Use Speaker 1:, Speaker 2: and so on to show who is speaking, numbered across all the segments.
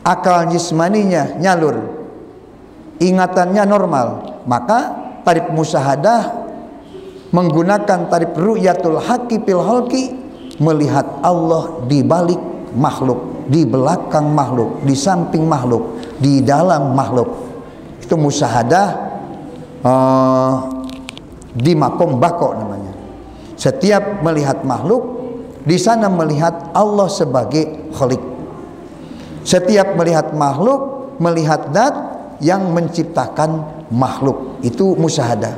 Speaker 1: akal jismaninya nyalur, ingatannya normal, maka tarif musyahadah menggunakan tarif ru'yatul haqqi fil khalqi, melihat Allah di balik makhluk, di belakang makhluk, di samping makhluk, di dalam makhluk. Itu musyahadah di makom bako namanya. Setiap melihat makhluk, di sana melihat Allah sebagai khalik. Setiap melihat makhluk, melihat zat yang menciptakan makhluk. Itu musyahadah.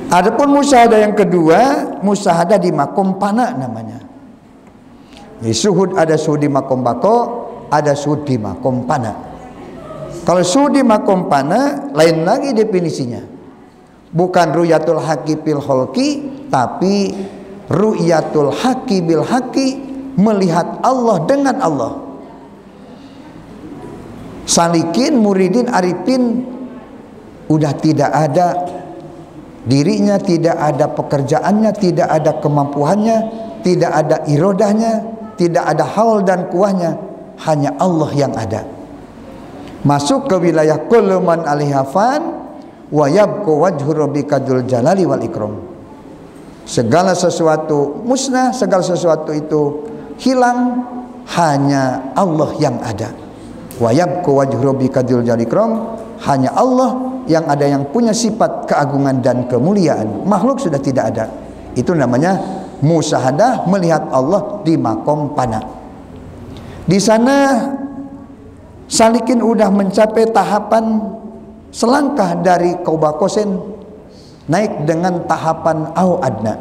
Speaker 1: Adapun musyahadah yang kedua, musyahadah di makom pana namanya. Jadi suhud, ada suhud di makom bako, ada suhud di makom pana. Kalau suhud di makom pana lain lagi definisinya. Bukan ru'yatul haqqi fil khalqi, tapi ru'yatul haqqi bil haqqi, melihat Allah dengan Allah. Salikin, muridin, arifin udah tidak ada dirinya, tidak ada pekerjaannya, tidak ada kemampuannya, tidak ada irodahnya, tidak ada haul dan kuahnya, hanya Allah yang ada. Masuk ke wilayah kullu man 'alaiha fan wa yabqa wajhu rabbika dzul jalali wal ikram. Segala sesuatu musnah, segala sesuatu itu hilang, hanya Allah yang ada. Wa yabqa wajhu rabbika dzul jalali wal ikram, hanya Allah yang ada, yang punya sifat keagungan dan kemuliaan. Makhluk sudah tidak ada. Itu namanya musyahadah, melihat Allah di makom pana. Di sana salikin udah mencapai tahapan selangkah dari Qoba Qosain, naik dengan tahapan au adna.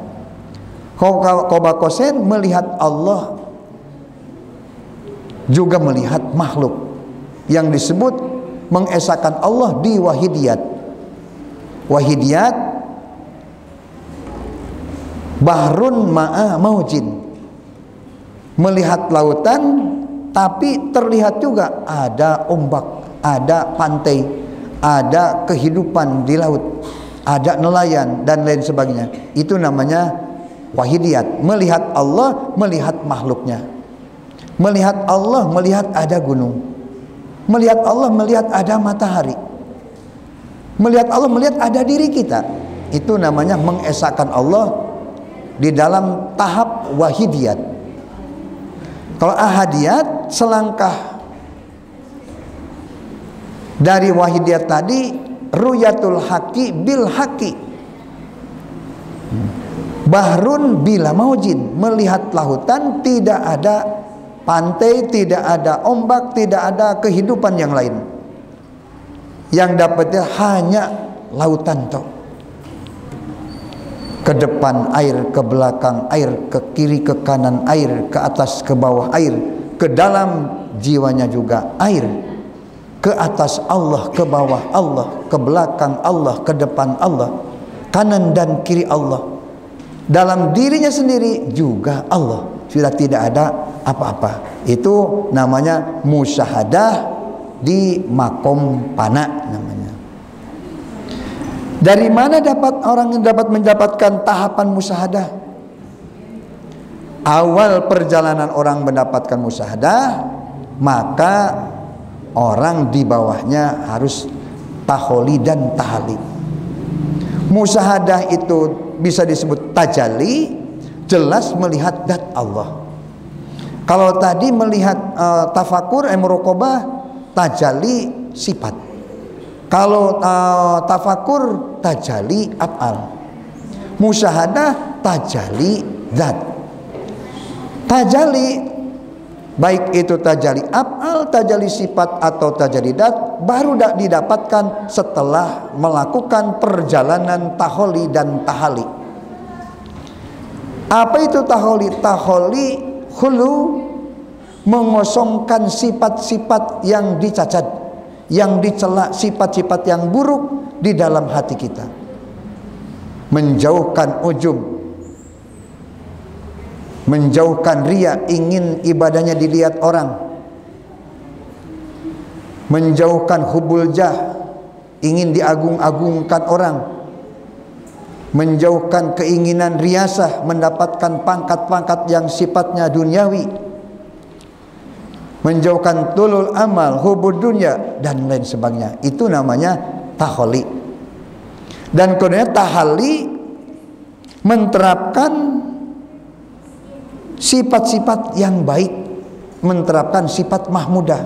Speaker 1: Qoba Qosain melihat Allah, juga melihat makhluk, yang disebut mengesahkan Allah di wahidiyat. Wahidiyat bahrun ma'a maujin, melihat lautan tapi terlihat juga ada ombak, ada pantai, ada kehidupan di laut, ada nelayan dan lain sebagainya. Itu namanya wahidiyat, melihat Allah, melihat makhluknya. Melihat Allah, melihat ada gunung. Melihat Allah, melihat ada matahari. Melihat Allah, melihat ada diri kita. Itu namanya mengesahkan Allah di dalam tahap wahidiyat. Kalau ahadiyat, selangkah dari wahidiyat tadi, ru'yatul haqqi bil haqqi, bahrun bila maujin, melihat lautan, tidak ada pantai, tidak ada ombak, tidak ada kehidupan yang lain. Yang dapatnya hanya lautan toh. Ke depan air, ke belakang air, ke kiri ke kanan air, ke atas ke bawah air, ke dalam jiwanya juga air. Ke atas Allah, ke bawah Allah, ke belakang Allah, ke depan Allah, kanan dan kiri Allah. Dalam dirinya sendiri juga Allah. Sudah tidak ada apa-apa. Itu namanya musyahadah di makom pana namanya. Dari mana dapat orang yang dapat mendapatkan tahapan musyahadah? Awal perjalanan orang mendapatkan musyahadah, maka orang di bawahnya harus taholi dan tahali. Musyahadah itu bisa disebut tajalli, jelas melihat zat Allah. Kalau tadi melihat tafakur, muraqabah, tajalli sifat. Kalau tafakur, tajalli af'al. Musyahadah, tajalli zat. Tajalli, baik itu tajalli af'al, tajalli sifat atau tajalli zat, baru didapatkan setelah melakukan perjalanan taholi dan tahali. Apa itu taholi? Taholi khulu, mengosongkan sifat-sifat yang dicacat, yang dicela, sifat-sifat yang buruk di dalam hati kita. Menjauhkan ujub, menjauhkan riya, ingin ibadahnya dilihat orang. Menjauhkan hubul jah, ingin diagung-agungkan orang. Menjauhkan keinginan riasah, mendapatkan pangkat-pangkat yang sifatnya duniawi. menjauhkan tulul amal, hubud dunya dan lain sebagainya. Itu namanya tahalli. Dan kemudian tahalli menerapkan sifat-sifat yang baik, menerapkan sifat mahmudah.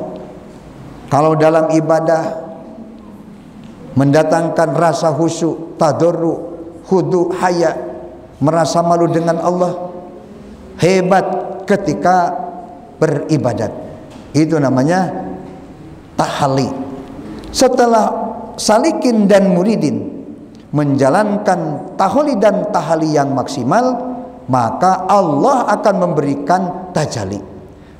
Speaker 1: Kalau dalam ibadah mendatangkan rasa khusyuk, tadarru, khudu, haya, merasa malu dengan Allah, hebat ketika beribadat. Itu namanya tahalli. Setelah salikin dan muridin menjalankan tahalli dan tahalli yang maksimal, maka Allah akan memberikan tajalli.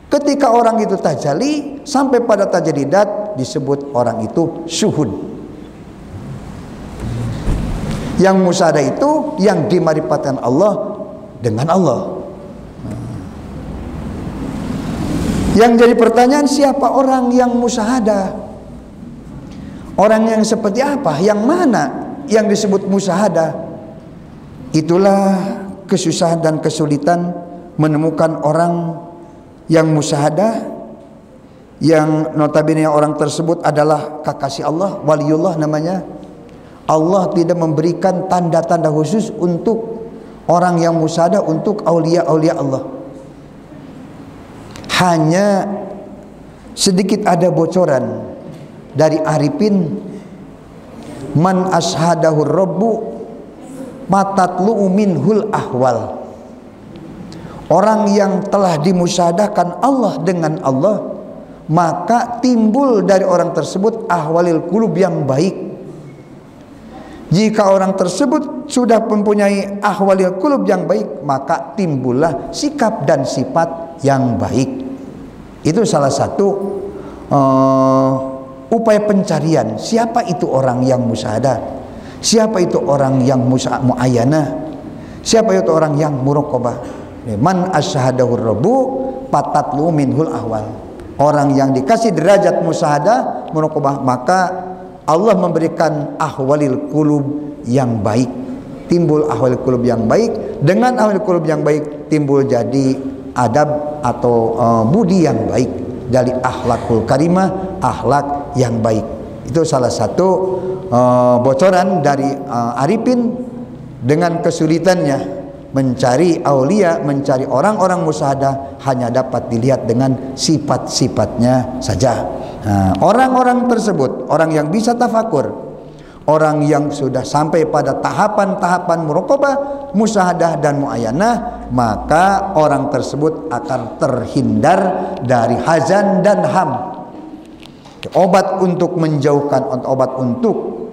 Speaker 1: Ketika orang itu tajalli sampai pada tajalidat, disebut orang itu syuhud. Yang musyahadah itu yang dimarifatkan Allah dengan Allah. Yang jadi pertanyaan, siapa orang yang musyahadah? Orang yang seperti apa? Yang mana yang disebut musyahadah? Itulah kesusahan dan kesulitan menemukan orang yang musyahadah, yang notabene orang tersebut adalah kekasih Allah, waliullah namanya. Allah tidak memberikan tanda-tanda khusus untuk orang yang musyahadah, untuk aulia-aulia Allah. Hanya sedikit ada bocoran dari arifin, man ashadahu rabbu matatlu minhul ahwal. Orang yang telah dimusyahadahkan Allah dengan Allah, maka timbul dari orang tersebut ahwalil qulub yang baik. Jika orang tersebut sudah mempunyai ahwalil qulub yang baik, maka timbullah sikap dan sifat yang baik. Itu salah satu upaya pencarian siapa itu orang yang musyahadah, siapa itu orang yang muayyanah, siapa itu orang yang muraqabah. Man asyhadahu rabbu patatlu minhul ahwal. Orang yang dikasih derajat musyahadah, muraqabah, maka Allah memberikan ahwalil qulub yang baik. Timbul ahwalil qulub yang baik. Dengan ahwalil qulub yang baik timbul jadi adab atau budi yang baik, dari akhlakul karimah, akhlak yang baik. Itu salah satu bocoran dari arifin dengan kesulitannya mencari aulia, mencari orang-orang musyahadah, hanya dapat dilihat dengan sifat-sifatnya saja. Orang-orang tersebut, orang yang bisa tafakur, orang yang sudah sampai pada tahapan-tahapan muraqabah, musyahadah dan muayyanah, maka orang tersebut akan terhindar dari hazan dan ham. Obat untuk menjauhkan, obat untuk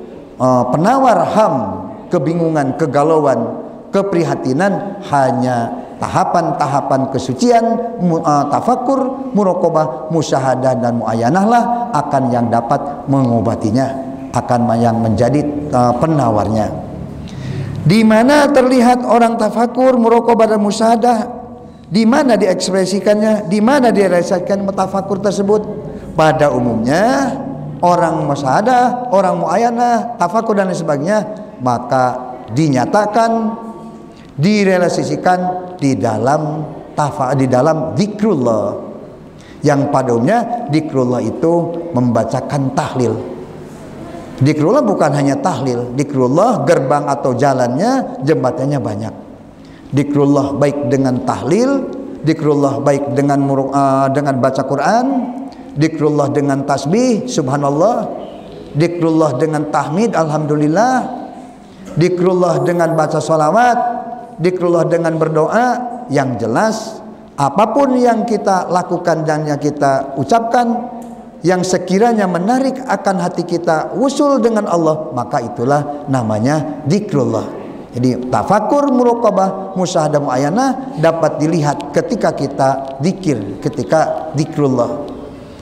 Speaker 1: penawar ham, kebingungan, kegalauan, keprihatinan, hanya tahapan-tahapan kesucian, tafakur, muraqabah, musyahadah dan muayyanah lah akan yang dapat mengobatinya, akan yang menjadi penawarnya. Di mana terlihat orang tafakur, muraqabah dan musyahadah? Di mana diekspresikannya? Di mana direalisasikan tafakur tersebut? Pada umumnya orang musyahadah, orang muayyanah, tafakur dan lain sebagainya, maka dinyatakan, direalisasikan di dalam zikrullah, yang pada umumnya zikrullah itu membacakan tahlil. Zikrullah bukan hanya tahlil, zikrullah gerbang atau jalannya, jembatannya banyak. Zikrullah baik dengan tahlil, zikrullah baik dengan baca Quran, zikrullah dengan tasbih subhanallah, zikrullah dengan tahmid alhamdulillah, zikrullah dengan baca sholawat, zikrullah dengan berdoa. Yang jelas apapun yang kita lakukan dan yang kita ucapkan yang sekiranya menarik akan hati kita wusul dengan Allah, maka itulah namanya zikrullah. Jadi tafakur, muraqabah, musyahadah, muayyanah dapat dilihat ketika kita zikir, ketika zikrullah.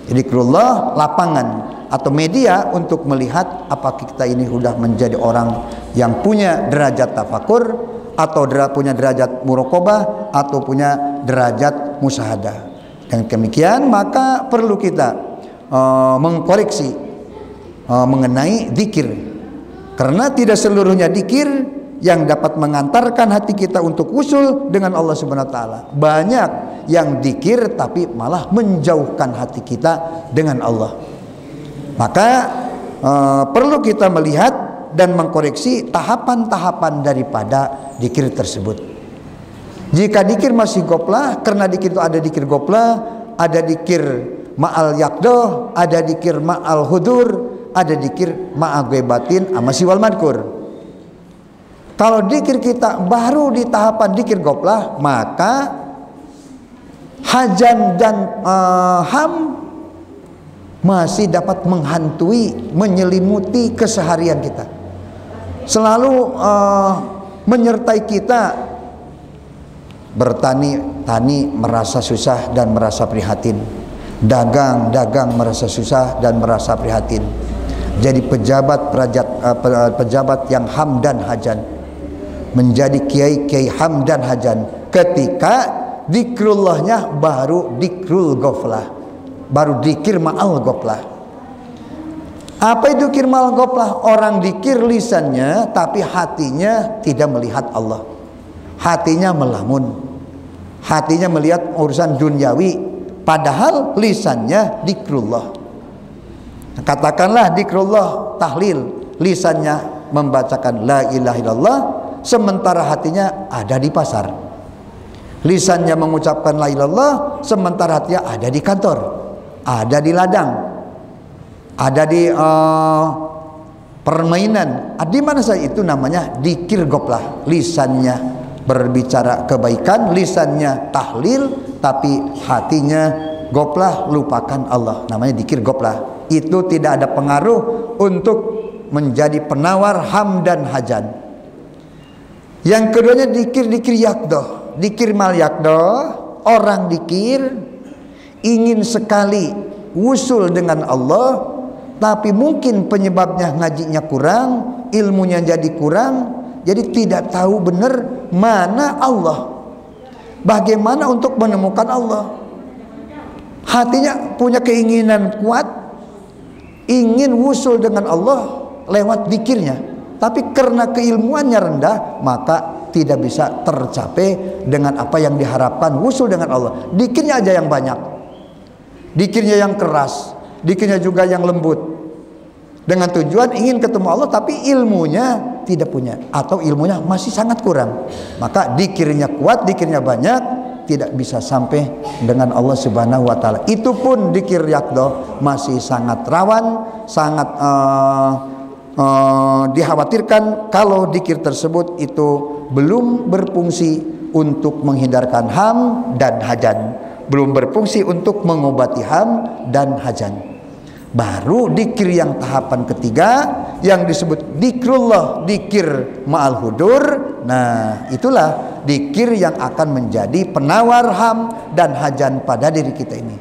Speaker 1: Zikrullah lapangan atau media untuk melihat apakah kita ini sudah menjadi orang yang punya derajat tafakur, atau punya derajat muraqabah, atau punya derajat musyahadah. Dan demikian maka perlu kita mengkoreksi mengenai zikir, karena tidak seluruhnya zikir yang dapat mengantarkan hati kita untuk usul dengan Allah Subhanahu wa taala. Banyak yang dikir tapi malah menjauhkan hati kita dengan Allah. Maka perlu kita melihat dan mengkoreksi tahapan-tahapan daripada dikir tersebut. Jika dikir masih goplah, karena dikir itu ada dikir goplah, ada dikir ma'al yakdoh, ada dikir ma'al hudur, ada dikir ma'al ghebatin ama siwal madkur. Kalau dikir kita baru di tahapan dikir goplah, maka hajan dan ham masih dapat menghantui, menyelimuti keseharian kita, selalu menyertai kita. Bertani merasa susah dan merasa prihatin, dagang merasa susah dan merasa prihatin. Jadi pejabat yang ham dan hajan, menjadi kiai ham dan hajan ketika dikrullahnya baru dikrul goflah, baru dikir ma'al goflah. Apa itu dikir ma'al goflah? Orang dikir lisannya tapi hatinya tidak melihat Allah, hatinya melamun, hatinya melihat urusan duniawi, padahal lisannya dikrullah. Katakanlah dikrullah tahlil, lisannya membacakan la ilaha illallah, sementara hatinya ada di pasar. Lisannya mengucapkan la ilaha illallah, sementara hatinya ada di kantor, ada di ladang, ada di permainan. Di mana saja itu namanya dikir goplah. Lisannya berbicara kebaikan, lisannya tahlil, tapi hatinya goplah, lupakan Allah. Namanya dikir goplah. Itu tidak ada pengaruh untuk menjadi penawar ham dan hajan. Yang keduanya dikir yakdoh. Dikir mal yakdoh, orang dikir ingin sekali wusul dengan Allah, tapi mungkin penyebabnya ngajinya kurang, ilmunya jadi kurang, jadi tidak tahu benar mana Allah, bagaimana untuk menemukan Allah. Hatinya punya keinginan kuat, ingin wusul dengan Allah lewat dikirnya, tapi karena keilmuannya rendah, maka tidak bisa tercapai dengan apa yang diharapkan wusul dengan Allah. Dikirnya aja yang banyak, dikirnya yang keras, dikirnya juga yang lembut, dengan tujuan ingin ketemu Allah, tapi ilmunya tidak punya, atau ilmunya masih sangat kurang. Maka dikirnya kuat, dikirnya banyak, tidak bisa sampai dengan Allah Subhanahu wa taala. Itu pun dikir yakdoh masih sangat rawan, sangat dikhawatirkan kalau dikir tersebut itu belum berfungsi untuk menghindarkan ham dan hajan, belum berfungsi untuk mengobati ham dan hajan. Baru dikir yang tahapan ketiga yang disebut dikrullah, dikir ma'al hudur. Nah, itulah dikir yang akan menjadi penawar ham dan hajan pada diri kita ini.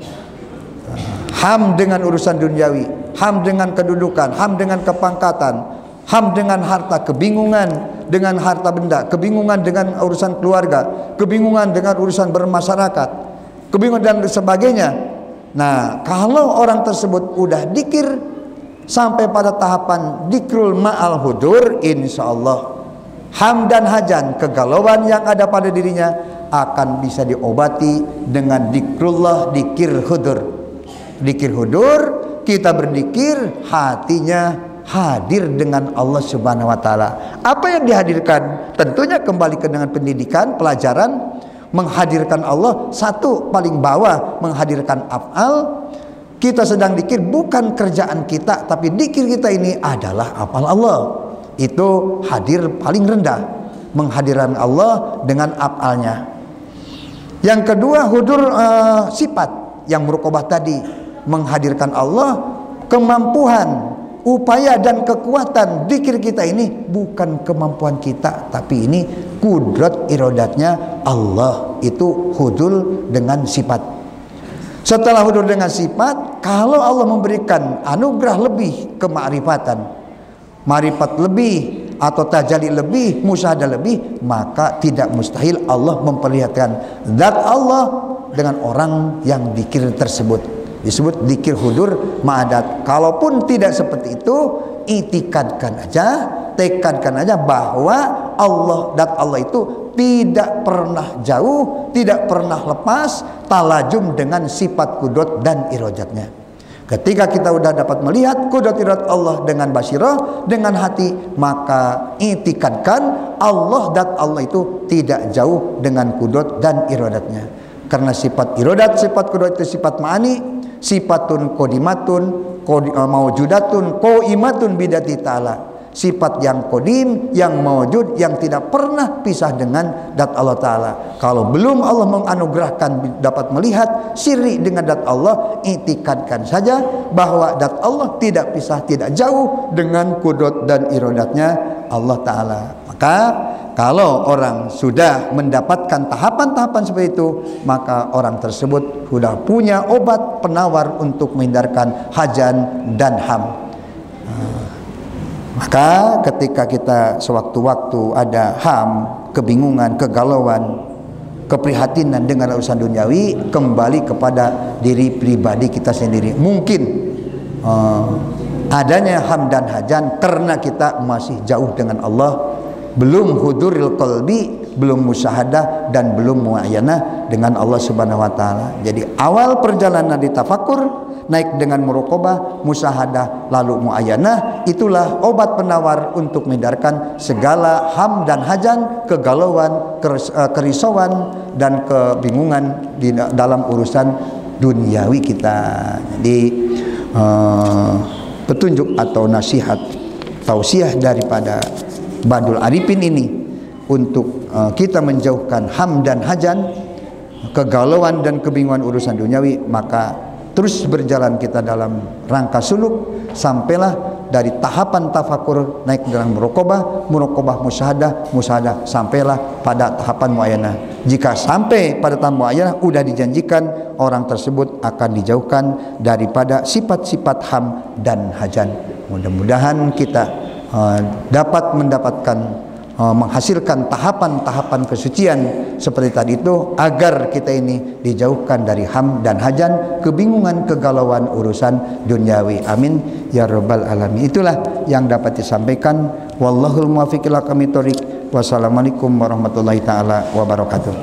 Speaker 1: Ham dengan urusan duniawi, ham dengan kedudukan, ham dengan kepangkatan, ham dengan harta, kebingungan dengan harta benda, kebingungan dengan urusan keluarga, kebingungan dengan urusan bermasyarakat, kebingungan dan sebagainya. Nah, kalau orang tersebut udah dikir sampai pada tahapan dikrul ma'al hudur, insya Allah ham dan hajan, kegalauan yang ada pada dirinya akan bisa diobati dengan dikrullah, dikir hudur. Dikir hudur, kita berdikir, hatinya hadir dengan Allah Subhanahu wa taala. Apa yang dihadirkan? Tentunya kembali ke dengan pendidikan, pelajaran, menghadirkan Allah. Satu paling bawah, menghadirkan af'al. Kita sedang dikir bukan kerjaan kita, tapi dikir kita ini adalah af'al Allah. Itu hadir paling rendah, menghadirkan Allah dengan af'alnya. Yang kedua, hudur sifat yang muraqabah tadi, menghadirkan Allah, kemampuan, upaya dan kekuatan dikir kita ini bukan kemampuan kita, tapi ini kudrat iradatnya Allah. Itu hudur dengan sifat. Setelah hudur dengan sifat, kalau Allah memberikan anugerah lebih kemakrifatan, marifat lebih atau tajali lebih, musyahadah lebih, maka tidak mustahil Allah memperlihatkan zat Allah dengan orang yang dikir tersebut. Disebut dikir hudur ma'adat. Kalaupun tidak seperti itu, itikadkan aja, tekadkan aja bahwa Allah, dat Allah itu tidak pernah jauh, tidak pernah lepas talajum dengan sifat kudrat dan irodatnya. Ketika kita sudah dapat melihat kudrat irodat Allah dengan basirah, dengan hati, maka itikadkan Allah, dat Allah itu tidak jauh dengan kudrat dan irodatnya. Karena sifat irodat, sifat kudrat itu sifat ma'ani, sifatun qodimatun, mawjudatun, qaimatun bidati ta'ala. Sifat yang kodim, yang mawjud, yang tidak pernah pisah dengan dat Allah Ta'ala. Kalau belum Allah menganugerahkan dapat melihat siri dengan dat Allah, itikadkan saja bahwa dat Allah tidak pisah, tidak jauh dengan kudrat dan irodatnya Allah Ta'ala. Maka kalau orang sudah mendapatkan tahapan-tahapan seperti itu, maka orang tersebut sudah punya obat penawar untuk menghindarkan hajan dan ham. Maka ketika kita sewaktu-waktu ada ham, kebingungan, kegalauan, keprihatinan dengan urusan duniawi, kembali kepada diri pribadi kita sendiri. Mungkin adanya ham dan hajan karena kita masih jauh dengan Allah, belum huduril qalbi, belum musyahadah dan belum muayyanah dengan Allah Subhanahu wa taala. Jadi awal perjalanan di tafakur, naik dengan muraqabah, musyahadah, lalu muayyanah, itulah obat penawar untuk menghindarkan segala ham dan hajan, kegalauan, kerisauan dan kebingungan di dalam urusan duniawi kita. Jadi petunjuk atau nasihat tausiah daripada Badul Arifin ini untuk kita menjauhkan ham dan hajan, kegalauan dan kebingungan urusan duniawi, maka terus berjalan kita dalam rangka suluk sampailah dari tahapan tafakur naik dengan muraqabah, muraqabah musyahadah, musyahadah sampailah pada tahapan muayyanah. Jika sampai pada tahap muayyanah, sudah dijanjikan orang tersebut akan dijauhkan daripada sifat-sifat ham dan hajan. Mudah-mudahan kita dapat mendapatkan menghasilkan tahapan-tahapan kesucian seperti tadi itu, agar kita ini dijauhkan dari ham dan hajan, kebingungan, kegalauan urusan duniawi. Amin ya rabbal alamin. Itulah yang dapat disampaikan. Wallahul muwaffiq ila aqwamit thoriq. Wassalamualaikum warahmatullahi taala wabarakatuh.